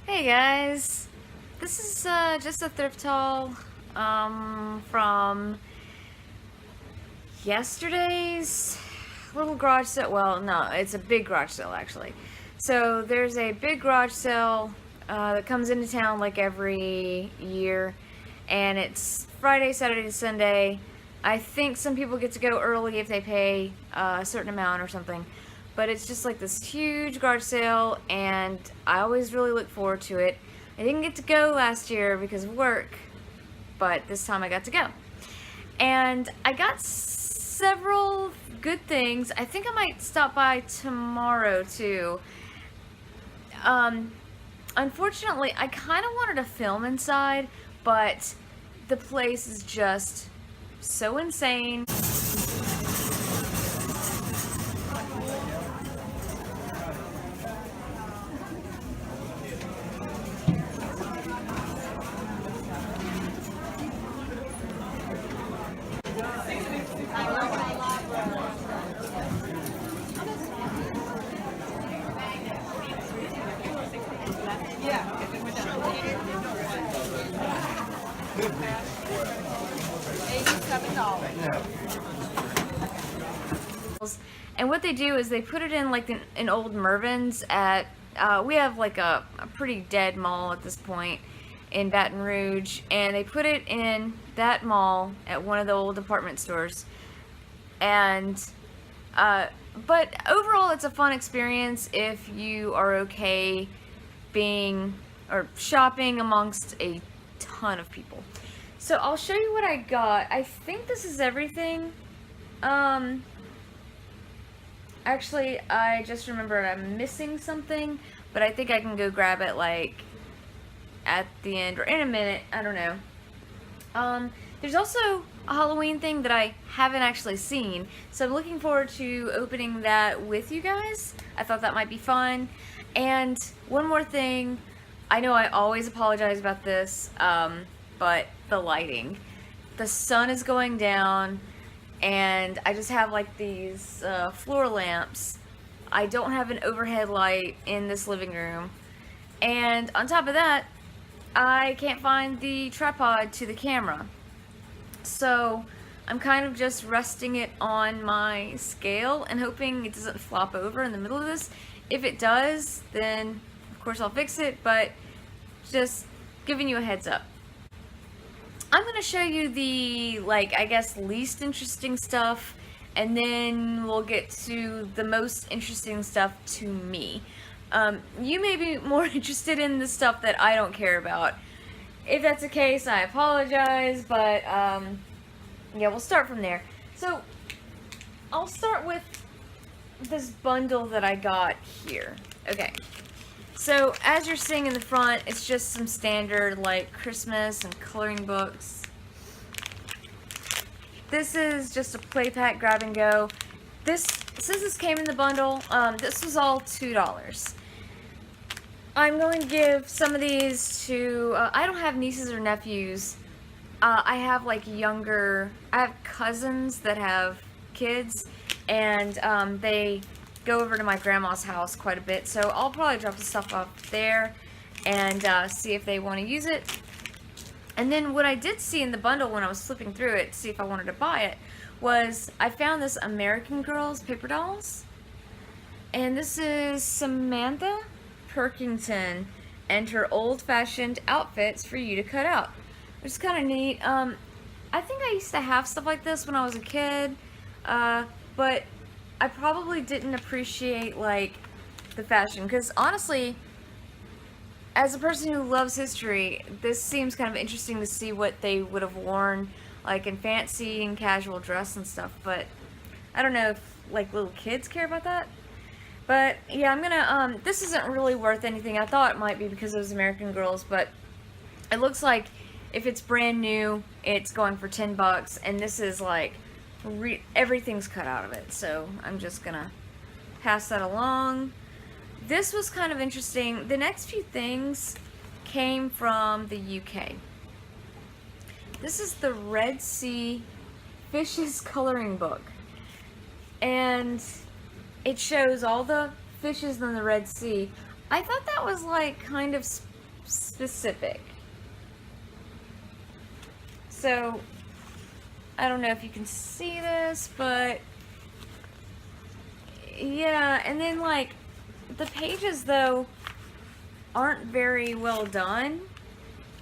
Hey guys, this is just a thrift haul from yesterday's little garage sale. Well, no, it's a big garage sale actually. So there's a big garage sale that comes into town like every year, and it's Friday, Saturday, Sunday. I think some people get to go early if they pay a certain amount or something. But it's just like this huge garage sale, and I always really look forward to it. I didn't get to go last year because of work, but this time I got to go. And I got several good things. I think I might stop by tomorrow too. Unfortunately, I kind of wanted to film inside, but the place is just so insane. And what they do is they put it in like an old Mervyn's at, we have like a pretty dead mall at this point in Baton Rouge, and they put it in that mall at one of the old department stores. And, but overall it's a fun experience if you are okay being, or shopping amongst a ton of people. So I'll show you what I got. I think this is everything. Actually, I just remembered I'm missing something, but I think I can go grab it like at the end or in a minute. I don't know. There's also a Halloween thing that I haven't actually seen, so I'm looking forward to opening that with you guys. I thought that might be fun. And one more thing, I know I always apologize about this, but the lighting. The sun is going down, and I just have like these floor lamps. I don't have an overhead light in this living room, and on top of that, I can't find the tripod to the camera. So I'm kind of just resting it on my scale and hoping it doesn't flop over in the middle of this. If it does, then of course I'll fix it, but just giving you a heads up. I'm going to show you the, like, I guess least interesting stuff, and then we'll get to the most interesting stuff to me. You may be more interested in the stuff that I don't care about. If that's the case, I apologize, but yeah, we'll start from there. So I'll start with this bundle that I got here. Okay. So, as you're seeing in the front, it's just some standard, like, Christmas and coloring books. This is just a play pack grab and go. Since this came in the bundle, this was all $2. I'm going to give some of these to, I don't have nieces or nephews. I have, like, I have cousins that have kids, and they go over to my grandma's house quite a bit, so I'll probably drop the stuff off there and see if they want to use it. And then what I did see in the bundle when I was flipping through it to see if I wanted to buy it was I found this American Girls paper dolls, and this is Samantha Perkington and her old-fashioned outfits for you to cut out, which is kind of neat. I think I used to have stuff like this when I was a kid, but I probably didn't appreciate, like, the fashion, because honestly, as a person who loves history, this seems kind of interesting to see what they would have worn, like, in fancy and casual dress and stuff, but I don't know if, like, little kids care about that. But, yeah, I'm gonna, this isn't really worth anything. I thought it might be because it was American Girls, but it looks like if it's brand new, it's going for $10, and this is, like, everything's cut out of it, so I'm just gonna pass that along. This was kind of interesting. The next few things came from the UK. This is the Red Sea Fishes coloring book, and it shows all the fishes in the Red Sea. I thought that was like kind of specific. So, I don't know if you can see this, but yeah, and then like the pages though aren't very well done.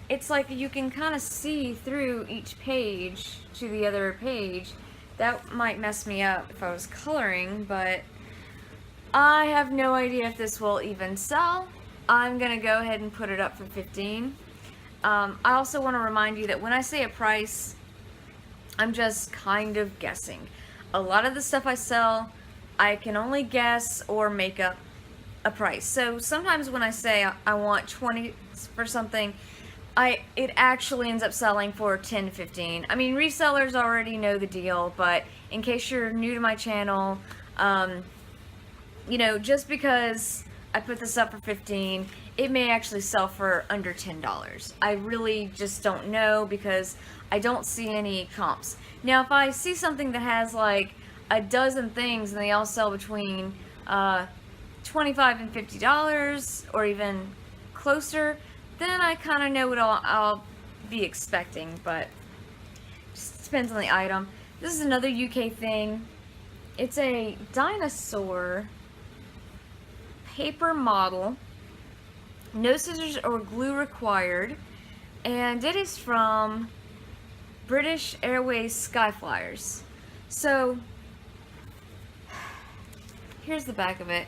It's like you can kind of see through each page to the other page. That might mess me up if I was coloring, but I have no idea if this will even sell. I'm gonna go ahead and put it up for 15. I also want to remind you that when I say a price, I'm just kind of guessing. A lot of the stuff I sell, I can only guess or make up a price. So sometimes when I say I want 20 for something, it actually ends up selling for 10 to 15. I mean, resellers already know the deal, but in case you're new to my channel, you know, just because I put this up for 15, it may actually sell for under $10. I really just don't know because I don't see any comps. Now, if I see something that has like a dozen things and they all sell between $25 and $50 or even closer, then I kind of know what I'll be expecting, but just depends on the item. This is another UK thing. It's a dinosaur paper model, no scissors or glue required, and it is from British Airways Skyflyers. So here's the back of it.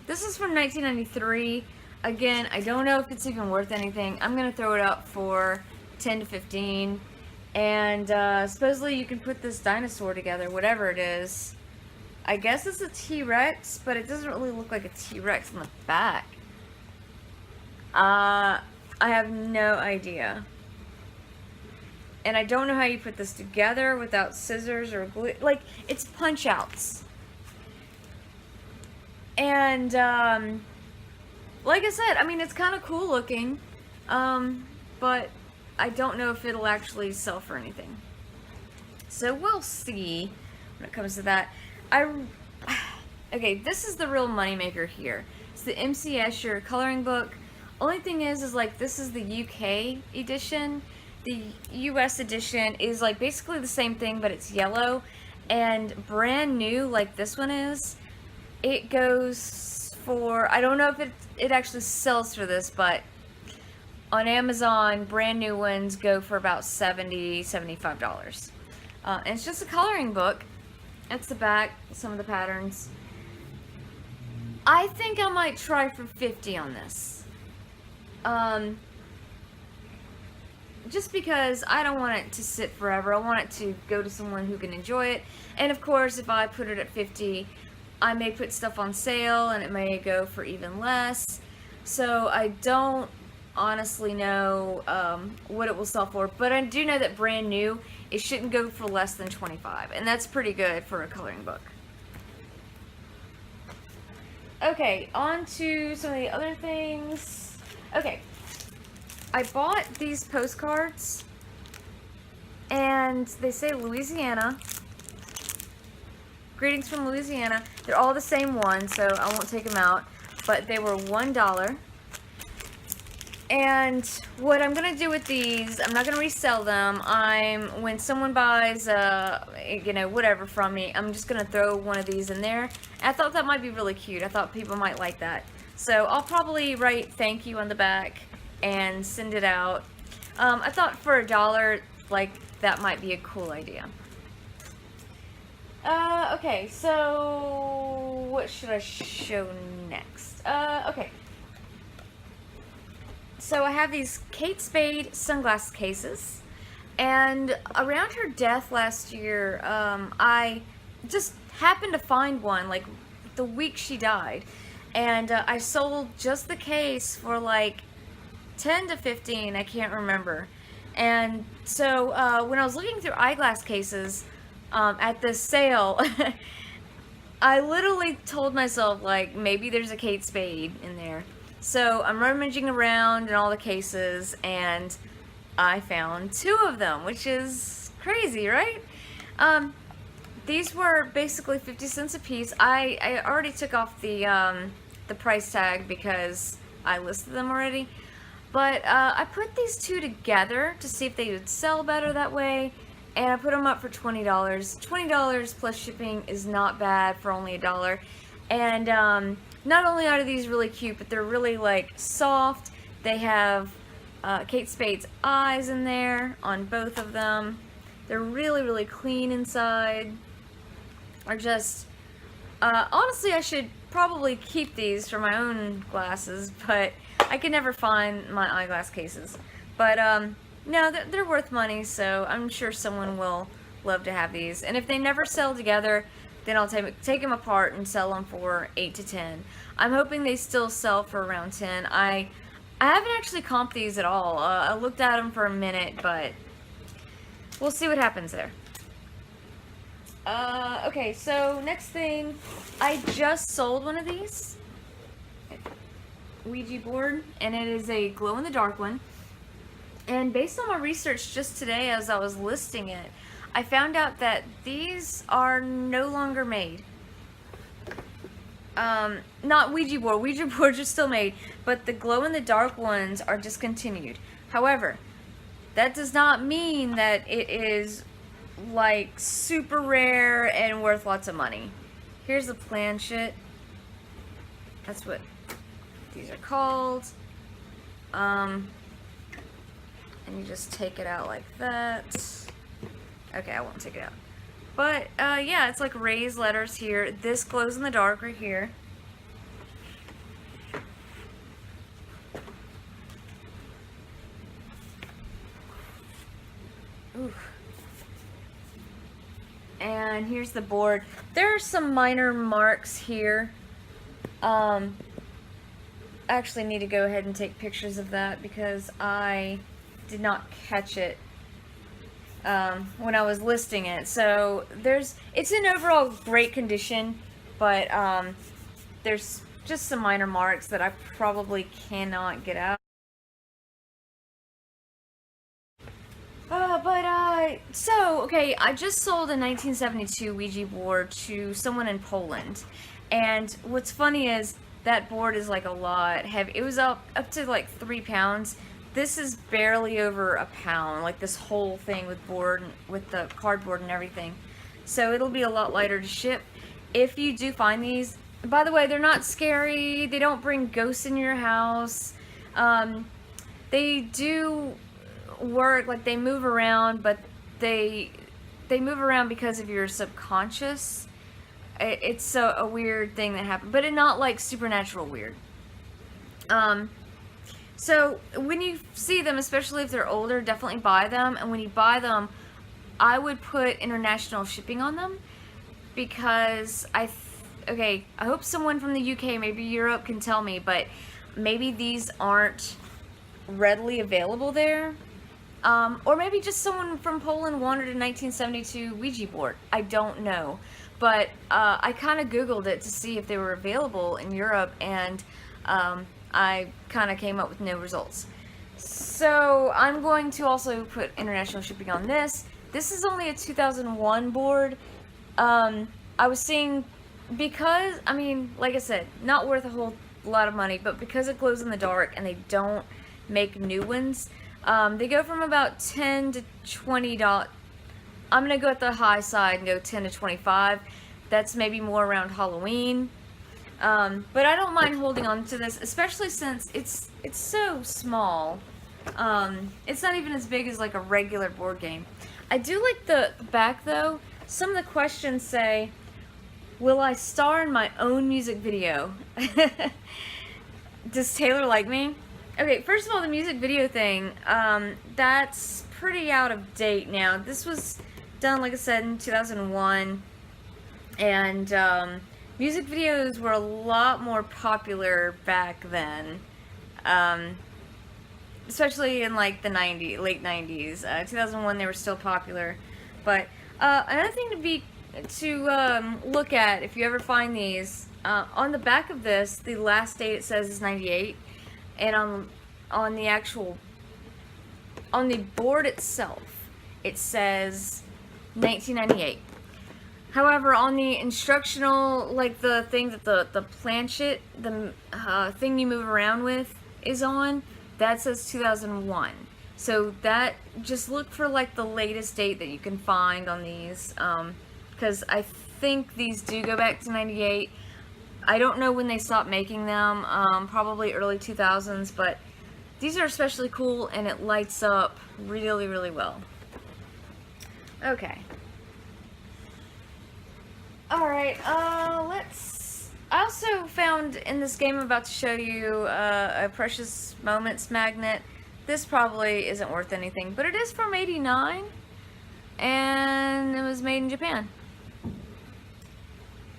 This is from 1993. Again, I don't know if it's even worth anything. I'm gonna throw it up for 10 to 15, and supposedly you can put this dinosaur together, whatever it is. I guess it's a T-Rex, but it doesn't really look like a T-Rex on the back. I have no idea. And I don't know how you put this together without scissors or glue. Like, it's punch-outs. And, like I said, I mean, it's kind of cool looking, but I don't know if it'll actually sell for anything. So we'll see when it comes to that. Okay, this is the real moneymaker here. It's the MC Escher coloring book. Only thing is like this is the UK edition. The US edition is like basically the same thing, but it's yellow and brand new like this one is. It goes for, I don't know if it actually sells for this, but on Amazon, brand new ones go for about $70, $75. And it's just a coloring book. That's the back, some of the patterns. I think I might try for 50 on this. Just because I don't want it to sit forever. I want it to go to someone who can enjoy it. And of course, if I put it at 50, I may put stuff on sale and it may go for even less. So I don't honestly know what it will sell for, but I do know that brand new, it shouldn't go for less than 25, and that's pretty good for a coloring book. Okay, on to some of the other things. Okay, I bought these postcards, and they say Louisiana. Greetings from Louisiana. They're all the same one, so I won't take them out, but they were $1. And what I'm gonna do with these, I'm not gonna resell them. When someone buys, you know, whatever from me, I'm just gonna throw one of these in there. And I thought that might be really cute. I thought people might like that. So I'll probably write thank you on the back and send it out. I thought for $1, like, that might be a cool idea. Okay, so what should I show next? Okay. So I have these Kate Spade sunglass cases, and around her death last year, I just happened to find one, like, the week she died, and I sold just the case for, like, 10 to 15, I can't remember. And so, when I was looking through eyeglass cases, at this sale, I literally told myself, like, maybe there's a Kate Spade in there. So I'm rummaging around in all the cases, and I found 2 of them, which is crazy, right? These were basically 50 cents a piece. I already took off the price tag because I listed them already. But I put these two together to see if they would sell better that way, and I put them up for $20. $20 plus shipping is not bad for only $1. And not only are these really cute, but they're really like soft. They have Kate Spade's eyes in there on both of them. They're really, really clean inside. Are just, honestly, I should probably keep these for my own glasses, but I can never find my eyeglass cases. But, no, they're worth money, so I'm sure someone will love to have these. And if they never sell together, then I'll take them apart and sell them for 8 to 10. I'm hoping they still sell for around 10. I haven't actually comped these at all. I looked at them for a minute, but we'll see what happens there. Okay, so next thing, I just sold one of these Ouija board, and it is a glow-in-the-dark one. And based on my research just today as I was listing it, I found out that these are no longer made. Not Ouija boards are still made, but the glow-in-the-dark ones are discontinued. However, that does not mean that it is like super rare and worth lots of money. Here's the planchet. That's what these are called. And you just take it out like that. Okay, I won't take it out. But yeah, it's like raised letters here. This glows in the dark right here. Ooh. And here's the board. There are some minor marks here. I actually need to go ahead and take pictures of that because I did not catch it when I was listing it. So it's in overall great condition, but there's just some minor marks that I probably cannot get out. So, okay, I just sold a 1972 Ouija board to someone in Poland. And what's funny is that board is like a lot heavy. It was up to like 3 pounds. This is barely over a pound, like this whole thing with board, with the cardboard and everything. So it'll be a lot lighter to ship. If you do find these, by the way, they're not scary. They don't bring ghosts in your house. They do work, like they move around, but they move around because of your subconscious. It's a weird thing that happened, but it's not like supernatural weird. So when you see them, especially if they're older, definitely buy them. And when you buy them, I would put international shipping on them because okay, I hope someone from the UK, maybe Europe, can tell me, but maybe these aren't readily available there. Or maybe just someone from Poland wanted a 1972 Ouija board. I don't know. But I kind of Googled it to see if they were available in Europe, and I kind of came up with no results. So I'm going to also put international shipping on this. This is only a 2001 board. I was seeing, because, I mean, like I said, not worth a whole lot of money, but because it glows in the dark and they don't make new ones, they go from about $10 to $20. I'm going to go at the high side and go 10 to 25. That's maybe more around Halloween. But I don't mind holding on to this, especially since it's so small. It's not even as big as like a regular board game. I do like the back though. Some of the questions say, will I star in my own music video? Does Taylor like me? Okay, first of all, the music video thing, that's pretty out of date now. This was done, like I said, in 2001, and music videos were a lot more popular back then, especially in like the late 90s. 2001 they were still popular, but another thing to look at if you ever find these, on the back of this, the last date it says is 98, and on the board itself it says 1998. However, on the instructional, like the thing that the planchet, the thing you move around with is on, that says 2001. So that, just look for like the latest date that you can find on these, because I think these do go back to 98. I don't know when they stopped making them, probably early 2000s, but these are especially cool and it lights up really, really well. Okay. Alright, let's... I also found in this game I'm about to show you a Precious Moments magnet. This probably isn't worth anything, but it is from '89, and it was made in Japan.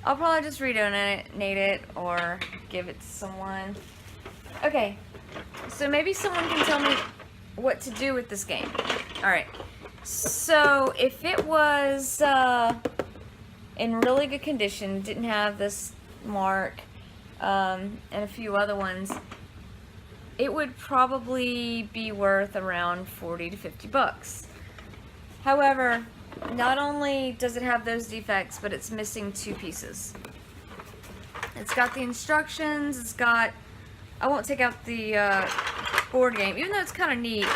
I'll probably just redonate it or give it to someone. Okay, so maybe someone can tell me what to do with this game. Alright, so if it was in really good condition, didn't have this mark, and a few other ones, it would probably be worth around 40 to 50 bucks. However, not only does it have those defects, but it's missing 2 pieces. It's got the instructions, it's got, I won't take out the board game, even though it's kind of neat,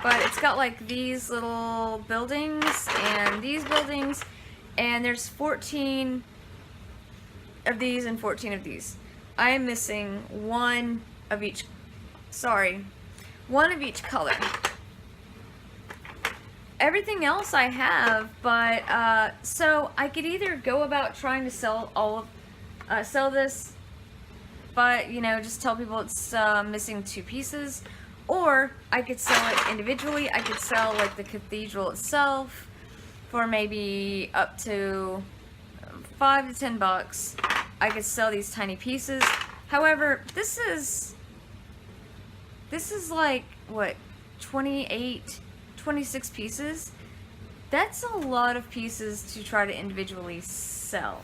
but it's got like these little buildings and these buildings, and there's 14 of these and 14 of these. I am missing one of each color. Everything else I have, but so I could either go about trying to sell sell this, but you know, just tell people it's missing 2 pieces, or I could sell it individually. I could sell like the cathedral itself for maybe up to 5 to 10 bucks. I could sell these tiny pieces. However, this is like, what, 28, 26 pieces? That's a lot of pieces to try to individually sell.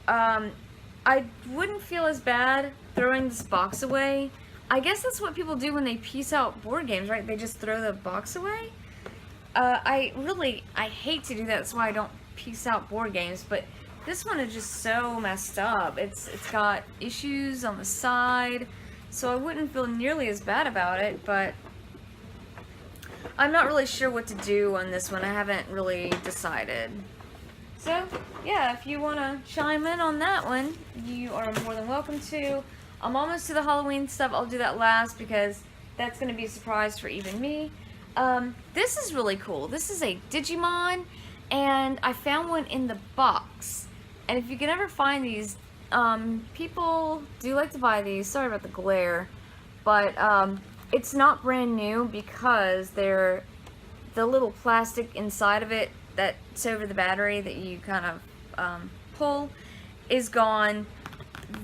I wouldn't feel as bad throwing this box away. I guess that's what people do when they piece out board games, right? They just throw the box away. I hate to do that. That's why I don't piece out board games, but this one is just so messed up. It's got issues on the side, so I wouldn't feel nearly as bad about it, but I'm not really sure what to do on this one. I haven't really decided. So, yeah, if you want to chime in on that one, you are more than welcome to. I'm almost to the Halloween stuff. I'll do that last because that's going to be a surprise for even me. This is really cool. This is a Digimon, and I found one in the box. And if you can ever find these, people do like to buy these. Sorry about the glare, but it's not brand new because the little plastic inside of it that's over the battery that you kind of pull is gone.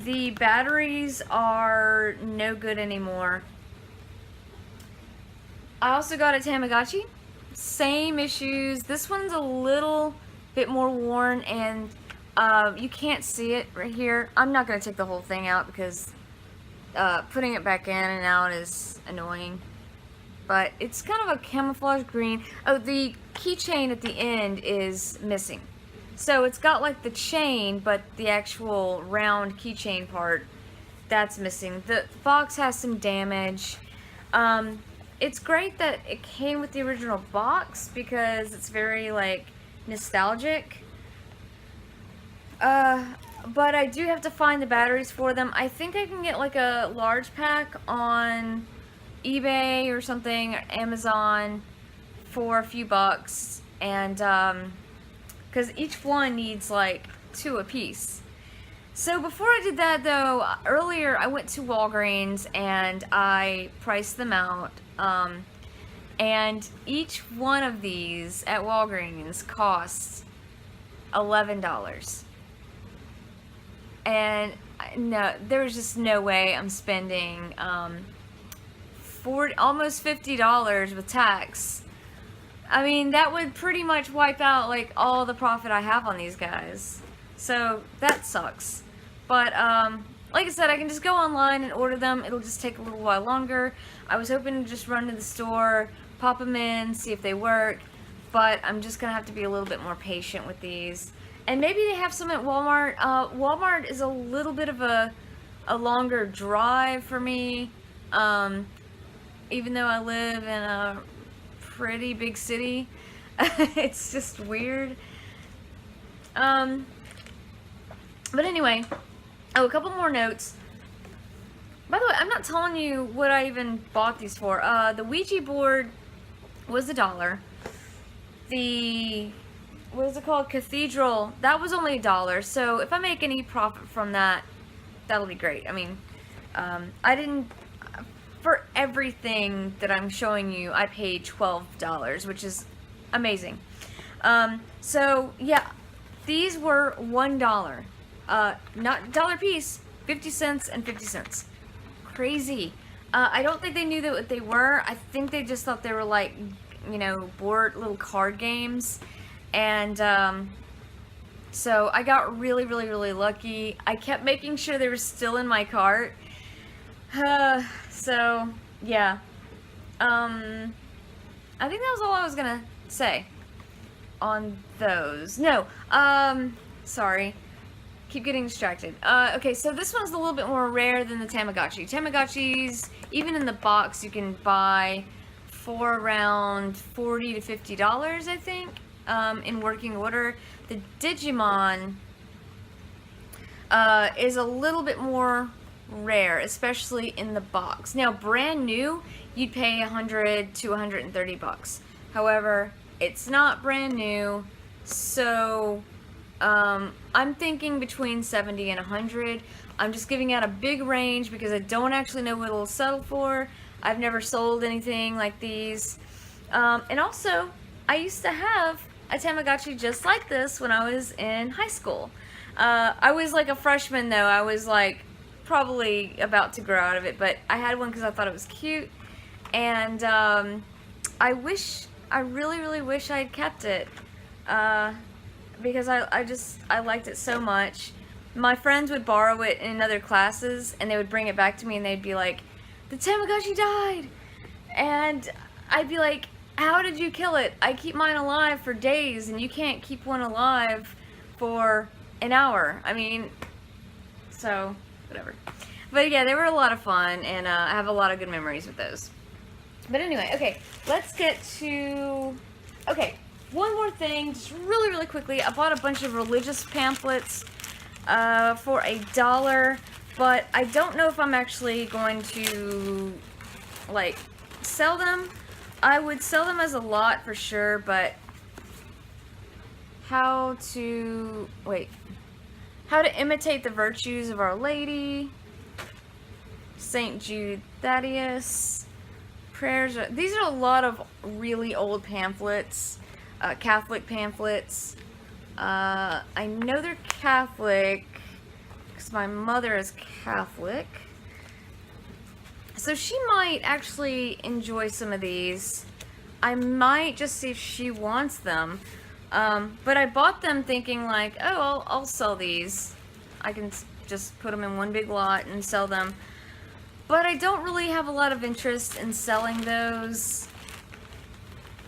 The batteries are no good anymore. I also got a Tamagotchi. Same issues. This one's a little bit more worn, and you can't see it right here. I'm not going to take the whole thing out because putting it back in and out is annoying. But it's kind of a camouflage green. Oh, the keychain at the end is missing. So it's got like the chain, but the actual round keychain part, that's missing. The box has some damage. It's great that it came with the original box because it's very like nostalgic. But I do have to find the batteries for them. I think I can get like a large pack on eBay or something, or Amazon, for a few bucks, and because each one needs like 2 apiece. So before I did that though, earlier I went to Walgreens and I priced them out, and each one of these at Walgreens costs $11. And no, there's just no way I'm spending almost $50 with tax. I mean, that would pretty much wipe out like all the profit I have on these guys. So that sucks. But like I said, I can just go online and order them. It'll just take a little while longer. I was hoping to just run to the store, pop them in, see if they work. but I'm just gonna have to be a little bit more patient with these. And maybe they have some at Walmart. Walmart is a little bit of a longer drive for me, even though I live in a pretty big city. It's just weird. But anyway, oh, a couple more notes. By the way, I'm not telling you what I even bought these for. The Ouija board was $1. The, what is it called? Cathedral, that was only $1. So if I make any profit from that, that'll be great. I mean, I didn't, for everything that I'm showing you, I paid $12, which is amazing. So yeah, these were $1. Not dollar piece, 50 cents and 50 cents. Crazy. I don't think they knew that what they were. I think they just thought they were like, you know, board little card games. And so I got really, really, really lucky. I kept making sure they were still in my cart. So yeah. I think that was all I was gonna say on those. No, sorry. Keep getting distracted. Okay, so this one's a little bit more rare than the Tamagotchi. Tamagotchis, even in the box, you can buy for around $40 to $50, I think, in working order. The Digimon is a little bit more rare, especially in the box. Now, brand new, you'd pay $100 to $130. However, it's not brand new, so I'm thinking between 70 and 100. I'm just giving out a big range because I don't actually know what it'll settle for. I've never sold anything like these. And also, I used to have a Tamagotchi just like this when I was in high school. I was like a freshman though. I was like probably about to grow out of it, but I had one because I thought it was cute. And I really, really wish I had kept it. Because I liked it so much. My friends would borrow it in other classes and they would bring it back to me and they'd be like, the Tamagotchi died! And I'd be like, how did you kill it? I keep mine alive for days and you can't keep one alive for an hour. I mean, so, whatever. But yeah, they were a lot of fun and I have a lot of good memories with those. But anyway, okay, let's get to, okay. One more thing, just really, really quickly. I bought a bunch of religious pamphlets for $1, but I don't know if I'm actually going to, like, sell them. I would sell them as a lot for sure, but how to imitate the virtues of Our Lady, St. Jude Thaddeus, prayers. These are a lot of really old pamphlets. Catholic pamphlets. I know they're Catholic because my mother is Catholic. So she might actually enjoy some of these. I might just see if she wants them. But I bought them thinking like, oh, I'll sell these. I can just put them in one big lot and sell them. But I don't really have a lot of interest in selling those.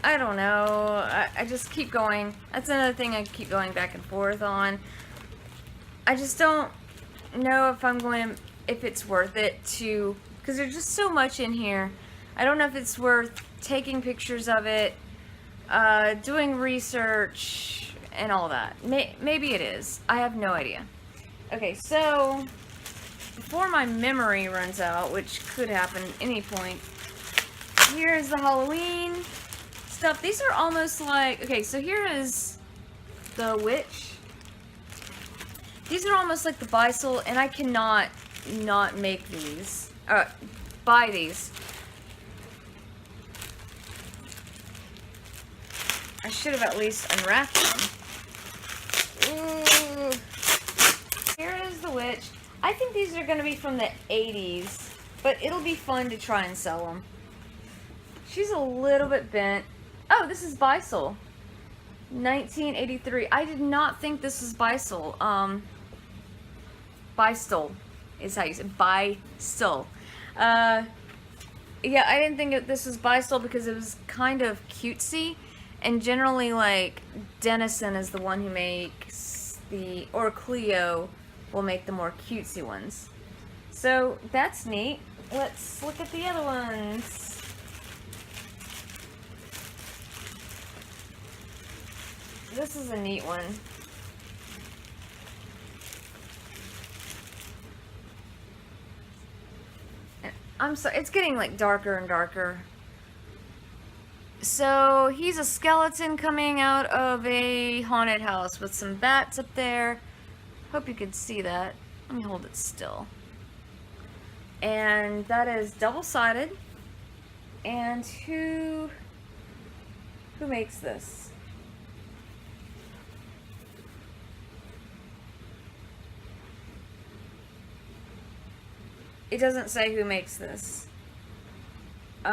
I don't know. I just keep going. That's another thing I keep going back and forth on. I just don't know if I'm going to, if it's worth it to, because there's just so much in here. I don't know if it's worth taking pictures of it, doing research, and all that. Maybe it is. I have no idea. Okay, so before my memory runs out, which could happen at any point, here's the Halloween stuff. These are almost like, okay, so here is the witch. These are almost like the Beistle, and I cannot not make these, buy these. I should have at least unwrapped them. Ooh. Here is the witch. I think these are going to be from the 80s, but it'll be fun to try and sell them. She's a little bit bent. Oh, this is Beistle. 1983. I did not think this was Beistle. Beistle is how you say it. Beistle. Yeah, I didn't think this was Beistle because it was kind of cutesy. And generally, like, Denison is the one who makes or Cleo will make the more cutesy ones. So that's neat. Let's look at the other ones. This is a neat one. I'm sorry, it's getting like darker and darker. So he's a skeleton coming out of a haunted house with some bats up there. Hope you can see that. Let me hold it still. And that is double-sided. And who makes this? It doesn't say who makes this. If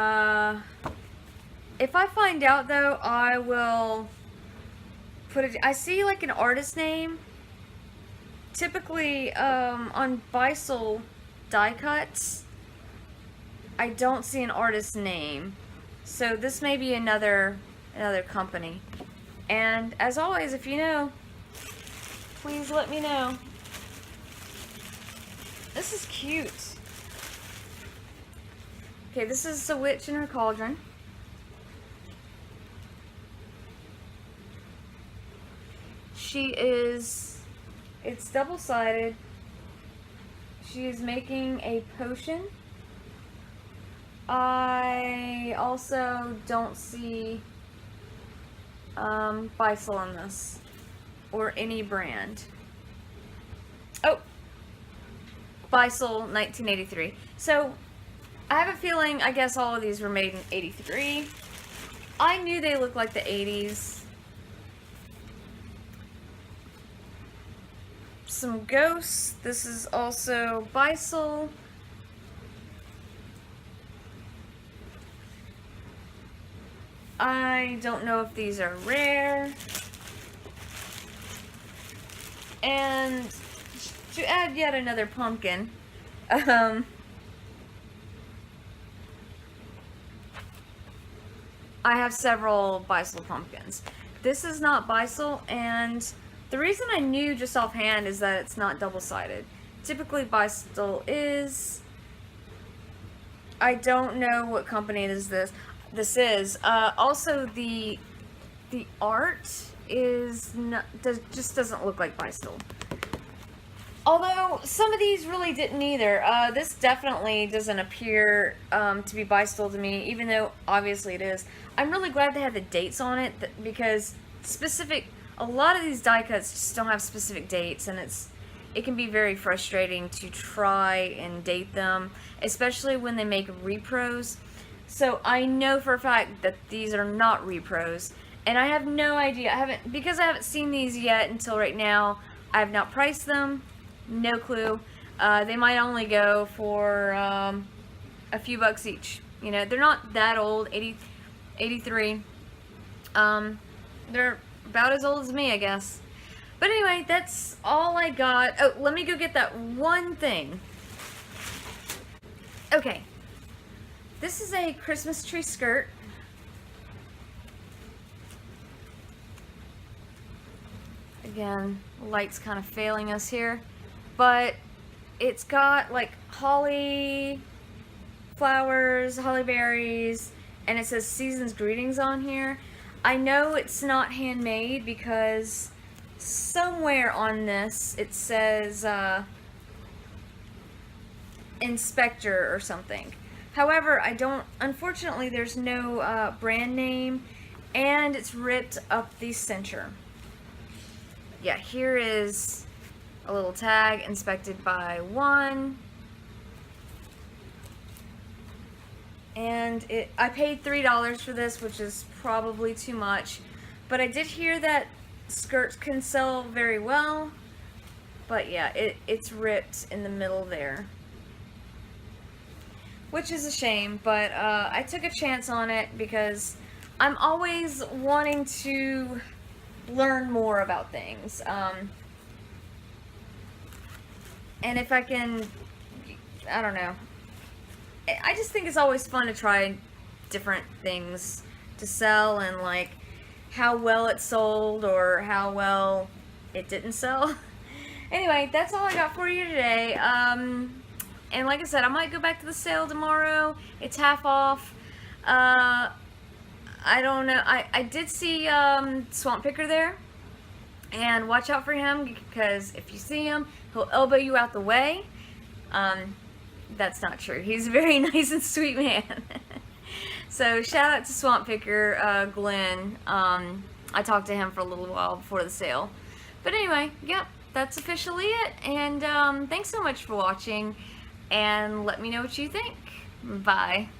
I find out, though, I will put it... I see, like, an artist name. Typically, on Beistle die cuts, I don't see an artist name. So this may be another company. And, as always, if you know, please let me know. This is cute. Okay, this is the witch in her cauldron. It's double-sided. She is making a potion. I also don't see Beistle in this, or any brand. Oh! Beistle 1983. So, I have a feeling, I guess all of these were made in 83. I knew they looked like the 80s. Some ghosts. This is also Beistle. I don't know if these are rare. And to add yet another pumpkin, I have several Beistle pumpkins. This is not Beistle, and the reason I knew just offhand is that it's not double-sided. Typically Beistle is. I don't know what company this is. Also, the art is not, just doesn't look like Beistle. Although, some of these really didn't either. This definitely doesn't appear to be Beistle to me, even though obviously it is. I'm really glad they have the dates on it, because a lot of these die cuts just don't have specific dates, and it can be very frustrating to try and date them, especially when they make repros. So I know for a fact that these are not repros, and I have no idea. Because I haven't seen these yet until right now, I have not priced them. No clue. They might only go for a few bucks each. You know, they're not that old. 83. They're about as old as me, I guess. But anyway, that's all I got. Oh, let me go get that one thing. Okay. This is a Christmas tree skirt. Again, light's kind of failing us here. But it's got like holly flowers, holly berries, and it says Season's Greetings on here. I know it's not handmade because somewhere on this it says Inspector or something. However, unfortunately there's no brand name, and it's ripped up the center. Yeah, here is a little tag, inspected by one. And I paid $3 for this, which is probably too much. But I did hear that skirts can sell very well. But yeah, it's ripped in the middle there, which is a shame. But I took a chance on it because I'm always wanting to learn more about things. And if I can, I don't know. I just think it's always fun to try different things to sell, and like, how well it sold or how well it didn't sell. Anyway, that's all I got for you today. And like I said, I might go back to the sale tomorrow. It's half off. I don't know. I did see Swamp Picker there. And watch out for him, because if you see him, he'll elbow you out the way. That's not true. He's a very nice and sweet man. So shout out to Swamp Picker, Glenn. I talked to him for a little while before the sale. But anyway, yep, that's officially it. And thanks so much for watching. And let me know what you think. Bye.